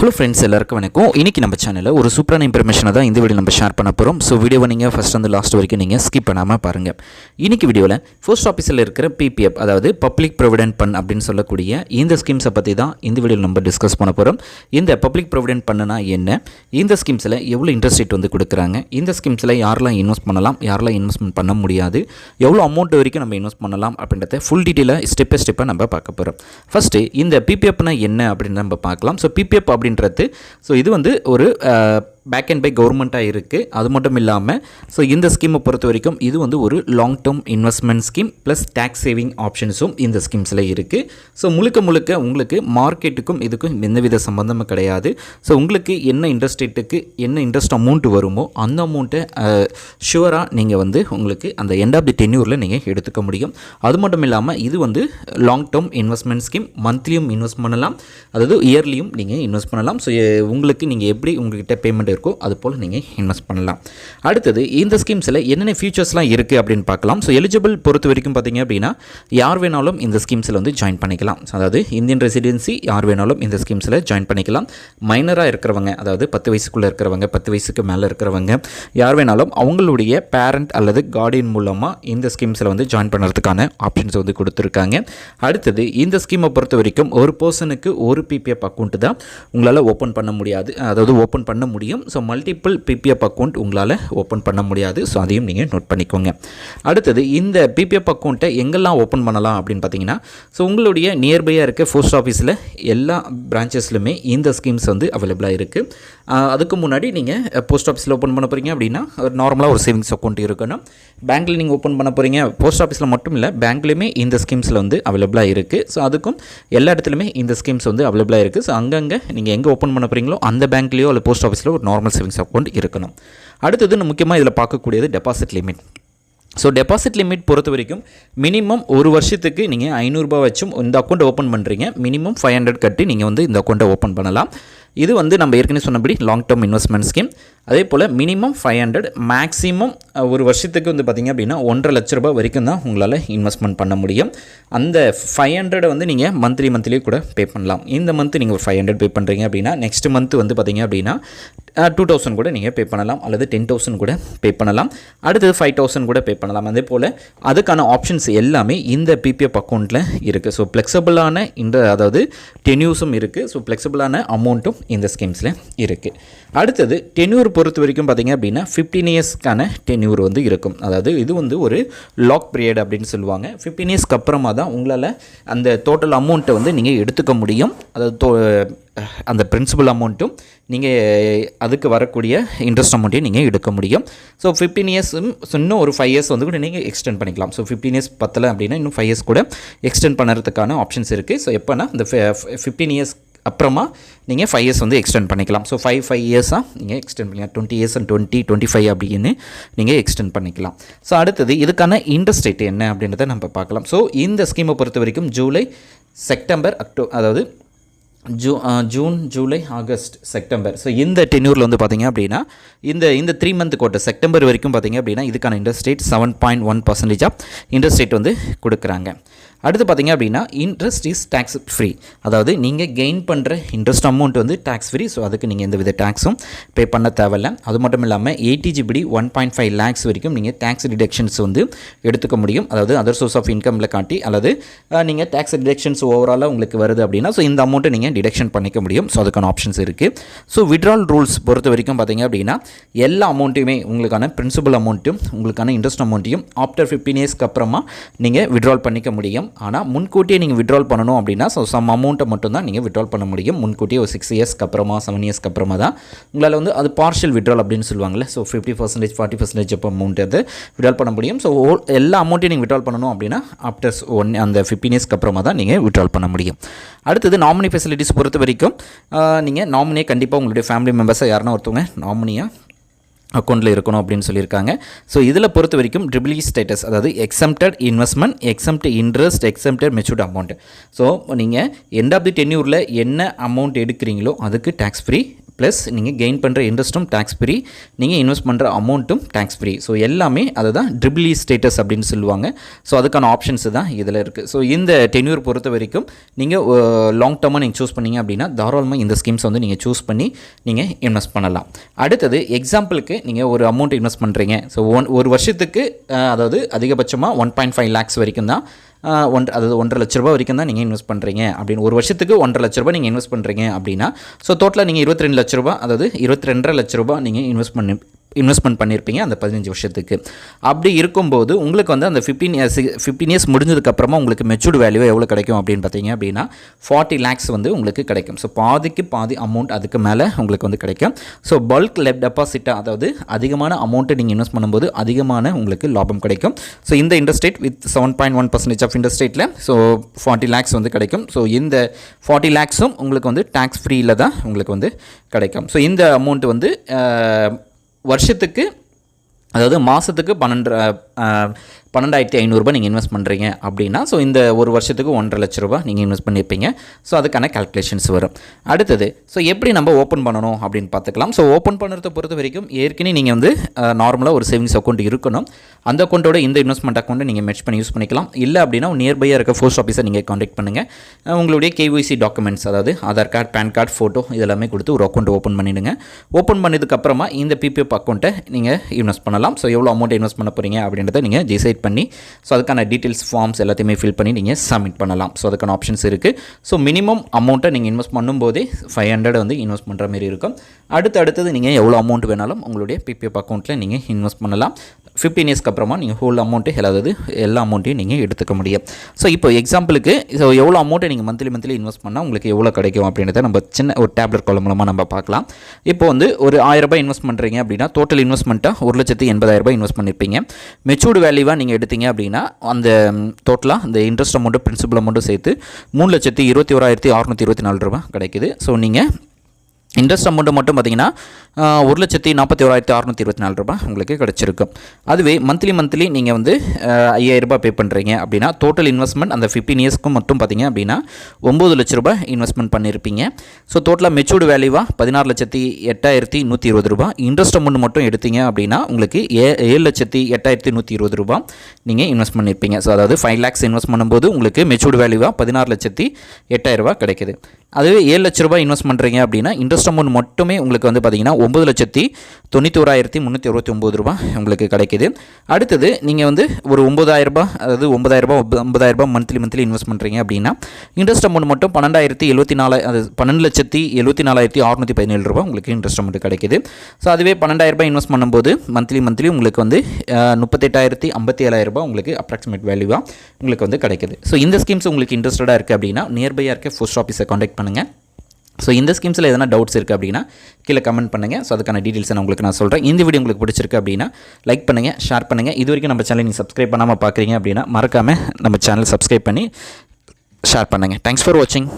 Hello friends, எல்லாருக்கும் வணக்கம். இன்றைக்கி நம்ம சேனலில் ஒரு சூப்பரான இன்ஃபர்மேஷனை தான் இந்த வீடியோ நம்ம ஷேர் பண்ண போகிறோம். ஸோ வீடியோவை நீங்கள் ஃபஸ்ட் வந்து லாஸ்ட் வரைக்கும் நீங்கள் ஸ்கிப் பண்ணாமல் பாருங்கள். இன்றைக்கி வீடியோவில் போஸ்ட் ஆஃபீஸில் இருக்கிற பிபிஎஃப், அதாவது பப்ளிக் ப்ரொவிடென்ட் ஃபண்ட் அப்படின்னு சொல்லக்கூடிய இந்த ஸ்கீம்ஸை பற்றி தான் இந்த வீடியோவில் நம்ம டிஸ்கஸ் பண்ண போகிறோம். இந்த பப்ளிக் ப்ரொவிடென்ட் ஃபண்ட்னா என்ன, இந்த ஸ்கீம்ஸில் எவ்வளோ இன்ட்ரெஸ்ட் ரேட் வந்து கொடுக்குறாங்க, இந்த ஸ்கீம்ஸில் யாரெல்லாம் இன்வெஸ்ட் பண்ணலாம், யாரெல்லாம் இன்வெஸ்ட்மெண்ட் பண்ண முடியாது, எவ்வளோ அமௌண்ட் வரைக்கும் நம்ம இன்வெஸ்ட் பண்ணலாம் அப்படின்றத ஃபுல் டீட்டெயிலாக ஸ்டெப் பை ஸ்டெப்பாக நம்ம பார்க்க போகிறோம். ஃபஸ்ட்டு இந்த பிபிஎஃப்னா என்ன அப்படின்னு நம்ம பார்க்கலாம். ஸோ பிபிஎஃப் அப்படின்றது இது வந்து ஒரு பேக் அண்ட் பை கவர்மெண்ட்டாக இருக்குது. அது மட்டும் இல்லாமல் இந்த ஸ்கீமை பொறுத்த வரைக்கும் இது வந்து ஒரு long term investment scheme plus tax saving ஆப்ஷன்ஸும் இந்த ஸ்கீம்ஸில் இருக்குது. முழுக்க உங்களுக்கு மார்க்கெட்டுக்கும் இதுக்கும் எந்தவித சம்மந்தமும் கிடையாது. உங்களுக்கு என்ன இன்ட்ரெஸ்ட் ரேட்டுக்கு என்ன இன்ட்ரெஸ்ட் அமௌண்ட் வருமோ அந்த அமௌண்ட்டை ஷுவராக நீங்கள் வந்து உங்களுக்கு அந்த எண்ட் ஆஃப் தி டென்யூரில் நீங்கள் எடுத்துக்க முடியும். அது மட்டும் இல்லாமல் இது வந்து லாங் டேர்ம் இன்வெஸ்ட்மெண்ட் ஸ்கீம். மந்த்லியும் இன்வெஸ்ட் பண்ணலாம், அதாவது இயர்லியும் நீங்கள் இன்வெஸ்ட் பண்ணலாம். உங்களுக்கு நீங்கள் எப்படி உங்கள்கிட்ட பேமெண்ட் இருக்கோ அது போல் நீங்கள் இன்வெஸ்ட் பண்ணலாம். அடுத்தது இந்த ஸ்கீம்ஸில் என்னென்ன ஃபியூச்சர்ஸ்லாம் இருக்குது அப்படின்னு பார்க்கலாம். எலிஜிபிள் பொறுத்த வரைக்கும் பார்த்தீங்க அப்படின்னா யார் வேணாலும் இந்த ஸ்கீம்ஸில் வந்து ஜாயின் பண்ணிக்கலாம். அதாவது இந்தியன் ரெசிடென்சி யார் வேணாலும் இந்த ஸ்கீம்ஸில் ஜாயின் பண்ணிக்கலாம். மைனராக இருக்கிறவங்க, அதாவது 10 வயசுக்குள்ளே இருக்கிறவங்க, 10 வயசுக்கு மேலே இருக்கிறவங்க யார் வேணாலும் அவங்களுடைய பேரண்ட் அல்லது கார்டியன் மூலமாக இந்த ஸ்கீம்ஸில் வந்து ஜாயின் பண்ணுறதுக்கான ஆப்ஷன்ஸ் வந்து கொடுத்துருக்காங்க. அடுத்தது இந்த ஸ்கீமை பொறுத்த வரைக்கும் ஒரு பர்சனுக்கு ஒரு பிபிஎஃப் அக்கௌண்ட் தான் உங்களால் ஓப்பன் பண்ண முடியாது, அதாவது ஓப்பன் பண்ண முடியும். மல்டிபிள் பிபிஎஃப் அக்கௌண்ட் உங்களால் ஓப்பன் பண்ண முடியாது. அதையும் நீங்கள் நோட் பண்ணிக்கோங்க. அடுத்தது இந்த பிபிஎஃப் அக்கௌண்ட்டை எங்கெல்லாம் ஓப்பன் பண்ணலாம் அப்படின்னு பார்த்தீங்கன்னா உங்களுடைய நியர்பையாக இருக்க போஸ்ட் ஆஃபீஸில் எல்லா பிரான்ச்சஸ்லுமே இந்த ஸ்கீம்ஸ் வந்து அவைலபிளாக இருக்குது. அதுக்கு முன்னாடி நீங்கள் போஸ்ட் ஆஃபீஸில் ஓப்பன் பண்ண போகிறீங்க அப்படின்னா நார்மலாக ஒரு சேவிங்ஸ் அக்கௌண்ட் இருக்கணும். பேங்க்கில் நீங்கள் ஓப்பன் பண்ண போகிறீங்க, போஸ்ட் ஆஃபீஸில் மட்டும் இல்லை பேங்க்லேயுமே இந்த ஸ்கீம்ஸில் வந்து அவைலபிளாக இருக்குது. அதுக்கும் எல்லா இடத்துலையுமே இந்த ஸ்கீம்ஸ் வந்து அவைலபிளாக இருக்குது. அங்கங்கே நீங்கள் எங்கே ஓப்பன் பண்ண போகிறீங்களோ அந்த பேங்க்லேயோ அல்லது போஸ்ட் ஆஃபீஸில் ஒரு நார்மல் சேவிங்ஸ் அக்கௌண்ட் இருக்கணும். அடுத்தது முக்கியமாக இதில் பார்க்கக்கூடியது டெபாசிட் லிமிட். டெபாசிட் லிமிட் பொறுத்த வரைக்கும் மினிமம் ஒரு வருஷத்துக்கு நீங்கள் 500 ரூபாய் வச்சும் இந்த அக்கௌண்ட் ஓப்பன் பண்ணுறீங்க. மினிமம் 500 கட்டி நீங்கள் வந்து இந்த அக்கௌண்ட்டை ஓப்பன் பண்ணலாம். இது வந்து நம்ம ஏற்கனவே சொன்னபடி லாங் டேர்ம் இன்வெஸ்ட்மெண்ட் ஸ்கீம். அதே போல் மினிமம் 500, மேக்ஸிமம் ஒரு வருஷத்துக்கு வந்து பார்த்திங்க அப்படின்னா 1.5 லட்ச ரூபாய் வரைக்கும் தான் உங்களால் இன்வெஸ்ட்மெண்ட் பண்ண முடியும். அந்த 500 வந்து நீங்கள் மந்த்லி கூட பே பண்ணலாம். இந்த மந்த் நீங்கள் ஒரு 500 பே பண்ணுறீங்க அப்படின்னா நெக்ஸ்ட் மந்த் வந்து பார்த்திங்க அப்படின்னா 2000 கூட நீங்கள் பே பண்ணலாம், அல்லது 10,000 கூட பே பண்ணலாம், அடுத்தது 5,000 கூட பே பண்ணலாம். அதே போல் அதுக்கான ஆப்ஷன்ஸ் எல்லாமே இந்த பிபிஎஃப் அக்கௌண்ட்டில் இருக்குது. ஃப்ளெக்சிபிளான அதாவது டென்யூர்ஸும் இருக்குது. ஃப்ளெக்சிபிளான அமௌண்ட்டும் இந்த ஸ்கீம்ஸில் இருக்குது. அடுத்தது டென்யூர் பொறுத்த வரைக்கும் பார்த்திங்க அப்படின்னா 15 இயர்ஸ்க்கான டென்யூர் வந்து இருக்கும். அதாவது இது வந்து ஒரு லாக் பீரியட் அப்படின்னு சொல்லுவாங்க. 15 இயர்ஸ்க்கு அப்புறமா தான் உங்களால் அந்த டோட்டல் அமௌண்ட்டை வந்து நீங்கள் எடுத்துக்க முடியும். அதாவது அந்த பிரின்சிபல் அமௌண்ட்டும் நீங்கள் அதுக்கு வரக்கூடிய இன்ட்ரெஸ்ட் அமௌண்ட்டையும் நீங்கள் எடுக்க முடியும். 15 இயர்ஸ் இன்னும் ஒரு 5 இயர்ஸ் வந்து கூட நீங்கள் எக்ஸ்டெண்ட் பண்ணிக்கலாம். 15 இயர்ஸ் பத்தலை அப்படின்னா இன்னும் 5 இயர்ஸ் கூட எக்ஸ்டெண்ட் பண்ணுறதுக்கான ஆப்ஷன்ஸ் இருக்குது. எப்போனா இந்த 15 இயர்ஸ் அப்புறமா நீங்கள் 5 இயர்ஸ் வந்து எக்ஸ்டெண்ட் பண்ணிக்கலாம். 5 இயர்ஸாக நீங்கள் எக்ஸ்டெண்ட் பண்ணிக்கலாம். 20 இயர்ஸ் அண்ட் 25 அப்படின்னு நீங்கள் எக்ஸ்டெண்ட் பண்ணிக்கலாம். அடுத்தது இதுக்கான இன்ட்ரெஸ்ட் ரேட் என்ன அப்படின்றத நம்ம பார்க்கலாம். இந்த ஸ்கீமை பொறுத்த வரைக்கும் ஜூலை, செப்டம்பர், அதாவது ஜூன், ஜூலை, ஆகஸ்ட், செப்டம்பர். இந்த டென்யூரில் வந்து பார்த்திங்க அப்படின்னா இந்த 3 மந்த் கோட்டை செப்டம்பர் வரைக்கும் பார்த்திங்க அப்படின்னா இதுக்கான interest rate 7.1% of interest rate வந்து கொடுக்குறாங்க. அடுத்து பார்த்திங்க அப்படின்னா இன்ட்ரெஸ்ட் இஸ் டேக்ஸ் ஃப்ரீ. அதாவது நீங்கள் கெயின் பண்ணுற இன்ட்ரெஸ்ட் அமௌண்ட் வந்து டேக்ஸ் ஃப்ரீ. அதுக்கு நீங்கள் எந்த வித டேக்ஸும் பே பண்ண தேவையில்லை. அது மட்டும் இல்லாமல் 80GB 1.5 lakhs வரைக்கும் நீங்கள் டேக்ஸ் டிடக்ஷன்ஸ் வந்து எடுத்துக்க முடியும். அதாவது அதர் சோர்ஸ் ஆஃப் இன்கமில் காட்டி, அல்லது நீங்கள் டேக்ஸ் டிடக்ஷன்ஸ் ஓவராலாக உங்களுக்கு வருது அப்படின்னா இந்த அமௌண்ட்டை நீங்கள் டிடக்ஷன் பண்ணிக்க முடியும். அதுக்கான ஆப்ஷன்ஸ் இருக்குது. விட்ரால் ரூல்ஸ் பொறுத்த வரைக்கும் பார்த்திங்க அப்படின்னா எல்லா அமௌண்ட்டையுமே உங்களுக்கான பிரின்சிபல் அமௌண்ட்டும் உங்களுக்கான இன்ட்ரெஸ்ட் அமௌண்ட்டையும் ஆஃப்டர் 15 இயர்ஸ்க்கு அப்புறமா நீங்கள் விட்ரால் பண்ணிக்க முடியும். ஆனால் முன்கூட்டியே நீங்கள் விட்ரால் பண்ணணும் அப்படின்னா சம் அமௌண்ட்டை மட்டும் தான் நீங்கள் விட்ரால் பண்ண முடியும். முன்கூட்டியே ஒரு 6 இயர்ஸ்க்கு அப்புறமா 7 இயர்ஸ்க்கு அப்புறமா தான் உங்களால் வந்து அது பார்ஷியல் விட்ரால் அப்படின்னு சொல்லுவாங்கள்ல. 50%, 40% அப்போ அமௌண்ட் அது விட்ரால் பண்ண முடியும். எல்லா அமௌண்ட்டையும் நீங்கள் விட்ரால் பண்ணணும் அப்படின்னா ஆஃப்டர் அந்த 15 இயர்ஸ்க்கு அப்புறமா தான் நீங்கள் விட்ரால் பண்ண முடியும். அடுத்தது நாமினி ஃபெசிலிட்டிஸ் பொறுத்த வரைக்கும் நீங்கள் நாமினியை கண்டிப்பாக உங்களுடைய ஃபேமிலி மெம்பர்ஸை யாருன்னா ஒருத்தவங்க நாமினியாக அக்கௌண்ட்டில் இருக்கணும் அப்படின்னு சொல்லியிருக்காங்க. இதில் பொறுத்த வரைக்கும் EEE ஸ்டேட்டஸ், அதாவது exempted investment, exempt interest, exempted matured amount. நீங்கள் எண்ட் ஆஃப் தி டென்யூரில் என்ன அமௌண்ட் எடுக்கிறீங்களோ அதுக்கு டேக்ஸ் ஃப்ரீ, ப்ளஸ் நீங்கள் கெயின் பண்ணுற இன்ட்ரெஸ்ட்டும் டேக்ஸ் ஃப்ரீ, நீங்கள் இன்வெஸ்ட் பண்ணுற அமௌண்ட்டும் டேக்ஸ் ஃப்ரீ. ஸோ எல்லாமே அதுதான் ட்ரிபிள் ஸ்டேட்டஸ் அப்படின்னு சொல்லுவாங்க. ஸோ அதுக்கான ஆப்ஷன்ஸ் தான் இதில் இருக்குது. ஸோ இந்த டென்யூர் பொறுத்த வரைக்கும் நீங்கள் லாங் டர்மாக நீங்கள் சூஸ் பண்ணிங்க அப்படின்னா தாராளமாக இந்த ஸ்கீம்ஸ் வந்து நீங்கள் சூஸ் பண்ணி நீங்கள் இன்வெஸ்ட் பண்ணலாம். அடுத்தது எக்ஸாம்பிளுக்கு நீங்கள் ஒரு அமௌண்ட் இன்வெஸ்ட் பண்ணுறீங்க. ஸோ ஒரு வருஷத்துக்கு அதாவது அதிகபட்சமாக 1.5 lakhs வரைக்கும் தான், அதாவது 1.5 லட்ச ரூபா வரைக்கும் தான் நீங்கள் இன்வெஸ்ட் பண்ணுறீங்க அப்படின்னு, ஒரு வருஷத்துக்கு 1.5 லட்ச ரூபா நீங்கள் இன்வெஸ்ட் பண்ணுறீங்க அப்படின்னா ஸோ டோட்டலாக நீங்கள் 22 லட்ச ரூபா, அதாவது 22.5 லட்ச ரூபா நீங்கள் இன்வெஸ்ட்மெண்ட் பண்ணியிருப்பீங்க அந்த 15 வருஷத்துக்கு. அப்படி இருக்கும்போது உங்களுக்கு வந்து அந்த 15 இயர்ஸ் முடிஞ்சதுக்கப்புறமா உங்களுக்கு மெச்சூர்டு வேல்யூ எவ்வளோ கிடைக்கும் அப்படின்னு பார்த்தீங்க அப்படின்னா 40 lakhs வந்து உங்களுக்கு கிடைக்கும். ஸோ பாதிக்கு பாதி அமௌண்ட் அதுக்கு மேலே உங்களுக்கு வந்து கிடைக்கும். ஸோ பல்க் டெபாசிட்டாக, அதாவது அதிகமான அமௌண்ட்டை நீங்கள் இன்வெஸ்ட் பண்ணும்போது அதிகமான உங்களுக்கு லாபம் கிடைக்கும். ஸோ இந்த interest rate with 7.1% of interest ரேட்டில் ஸோ 40 lakhs வந்து கிடைக்கும். ஸோ இந்த 40 lakhsம் உங்களுக்கு வந்து டேக்ஸ் ஃப்ரீயில் தான் உங்களுக்கு வந்து கிடைக்கும். ஸோ இந்த அமௌண்ட் வந்து வருஷத்துக்கு, அதாவது மாதத்துக்கு 12,500 நீங்கள் இன்வெஸ்ட் பண்ணுறீங்க அப்படின்னா ஸோ இந்த ஒரு வருஷத்துக்கு 1.5 லட்ச ரூபா நீங்கள் இன்வெஸ்ட் பண்ணியிருப்பீங்க. ஸோ அதுக்கான கால்குலேஷன்ஸ் வரும். அடுத்தது ஸோ எப்படி நம்ம ஓப்பன் பண்ணணும் அப்படின்னு பார்த்துக்கலாம். ஸோ ஓப்பன் பண்ணுறதை பொறுத்த வரைக்கும் ஏற்கனவே நீங்கள் வந்து நார்மலாக ஒரு சேவிங்ஸ் அக்கௌண்ட் இருக்கணும். அந்த அக்கௌண்ட்டோட இந்த இன்வெஸ்ட்மெண்ட் அக்கௌண்ட்டை நீங்கள் மெர்ஜ் பண்ணி யூஸ் பண்ணிக்கலாம். இல்லை அப்படின்னா நியர்பையாக இருக்க போஸ்ட் ஆஃபீஸை நீங்கள் கான்டாக்ட் பண்ணுங்கள். உங்களுடைய KYC டாக்குமெண்ட்ஸ், அதாவது Aadhaar card, PAN card, photo இதெல்லாமே கொடுத்து ஒரு அக்கௌண்ட் ஓப்பன் பண்ணிவிடுங்க. ஓப்பன் பண்ணதுக்கப்புறமா இந்த PPF அக்கௌண்ட்டை நீங்கள் இன்வெஸ்ட் பண்ணலாம். ஸோ எவ்வளோ அமௌண்ட் இன்வெஸ்ட் பண்ண போகிறீங்க அப்படின்றத நீங்கள் டிசைட் பண்ணி ஸோ அதுக்கான டீட்டெயில்ஸ் ஃபார்ம்ஸ் எல்லாத்தையுமே ஃபில் பண்ணி நீங்கள் சப்மிட் பண்ணலாம். ஸோ அதுக்கான ஆப்ஷன்ஸ் இருக்குது. ஸோ மினிமம் அமௌண்ட்டை நீங்கள் இன்வெஸ்ட் பண்ணும்போதே 500 வந்து இன்வெஸ்ட் பண்ணுற மாதிரி இருக்கும். அடுத்தது நீங்கள் எவ்வளோ அமௌண்ட் வேணாலும் உங்களுடைய PPF அக்கௌண்ட்டில் நீங்கள் இன்வெஸ்ட் பண்ணலாம். 15 இயர்ஸ்க்கு அப்புறமா நீங்கள் ஹோல் அமௌண்ட்டு, அதாவது எல்லா அமௌண்ட்டையும் நீங்கள் எடுத்துக்க முடியும். ஸோ இப்போ எக்ஸாம்பிளுக்கு ஸோ எவ்வளோ அமௌண்ட்டை நீங்கள் மந்த்லி இன்வெஸ்ட் பண்ணால் உங்களுக்கு எவ்வளோ கிடைக்கும் அப்படின்றத நம்ம சின்ன ஒரு டேப்லெட் காலம் மூலமாக நம்ம பார்க்கலாம். இப்போ வந்து ஒரு 1000 ரூபாய் இன்வெஸ்ட் பண்ணுறீங்க அப்படின்னா டோட்டல் இன்வெஸ்ட்மெண்ட்டாக 1,80,000 இன்வெஸ்ட் பண்ணியிருப்பீங்க. மெச்சூர்டு வேல்யூவாக நீங்கள் எடுத்தீங்க அப்படின்னா அந்த டோட்டலாக இந்த இன்ட்ரெஸ்ட் அமௌண்ட்டு, பிரின்சிபல் அமௌண்ட்டும் சேர்த்து 3,21,624 ரூபா கிடைக்குது. ஸோ நீங்கள் இன்ட்ரெஸ்ட் அமௌண்ட்டு மட்டும் பார்த்தீங்கன்னா 1,41,624 ரூபா உங்களுக்கு கிடச்சிருக்கும். அதுவே மந்த்லி நீங்கள் வந்து 5,000 ரூபாய் பே பண்ணுறீங்க அப்படின்னா டோட்டல் இன்வெஸ்ட்மெண்ட் அந்த 15 இயர்ஸ்க்கும் மட்டும் பார்த்தீங்க அப்படின்னா 9 லட்ச ரூபாய் இன்வெஸ்ட்மெண்ட் பண்ணியிருப்பீங்க. ஸோ டோட்டலாக மெச்சூர்டு வேல்யூவாக 16,08,120 ரூபா. இன்ட்ரெஸ்ட் அமௌண்ட் மட்டும் எடுத்தீங்க அப்படின்னா உங்களுக்கு 7,08,120 ரூபா நீங்கள் இன்வெஸ்ட் பண்ணியிருப்பீங்க. ஸோ அதாவது 5 lakhs இன்வெஸ்ட் பண்ணும்போது உங்களுக்கு மெச்சூர்டு வேல்யூவாக 16,08,000 ரூபா கிடைக்குது. அதுவே 7 லட்ச ரூபாய் இன்வெஸ்ட் பண்ணுறீங்க அப்படின்னா இன்ட்ரெஸ்ட் அமௌண்ட் மட்டுமே உங்களுக்கு வந்து பார்த்தீங்கன்னா 9,91,369 ரூபா உங்களுக்கு கிடைக்குது. அடுத்தது நீங்கள் வந்து ஒரு 9,000 ரூபாய், அதாவது 9,000 ரூபாய் மந்த்லி இன்வெஸ்ட் பண்ணுறீங்க அப்படின்னா இன்ட்ரெஸ்ட் அமௌண்ட் மட்டும் 12,074, அது 12,74,617 ரூபா உங்களுக்கு இன்ட்ரெஸ்ட் அமௌண்ட் கிடைக்குது. ஸோ அதுவே 12,000 ரூபாய் இன்வெஸ்ட் பண்ணும்போது மந்த்லி உங்களுக்கு வந்து 38,57,000 ரூபாய் உங்களுக்கு அப்ராக்சிமேட் வேல்யூவாக உங்களுக்கு வந்து கிடைக்குது. ஸோ இந்த ஸ்கீம்ஸ் உங்களுக்கு இன்ட்ரெஸ்டடாக இருக்குது அப்படின்னா நியர்பையாக இருக்க போஸ்ட் ஆஃபீஸை கான்டாக்ட் பண்ணுங்கள். ஸோ இந்த ஸ்கீம்ஸில் எதனா டவுட்ஸ் இருக்குது அப்படின்னா கீழே கமெண்ட் பண்ணுங்கள். ஸோ அதுக்கான டீட்டெயில்ஸ் நான் சொல்கிறேன். இந்த வீடியோ உங்களுக்கு பிடிச்சிருக்கு அப்படின்னா லைக் பண்ணுங்கள், ஷேர் பண்ணுங்கள். இது வரைக்கும் நம்ம சேனல் நீங்கள் சப்ஸ்கிரைப் பண்ணாமல் பார்க்குறீங்க அப்படின்னா மறக்காமல் நம்ம சேனல் சப்ஸ்கிரைப் பண்ணி ஷேர் பண்ணுங்கள். தேங்க்ஸ் ஃபார் வாட்சிங்.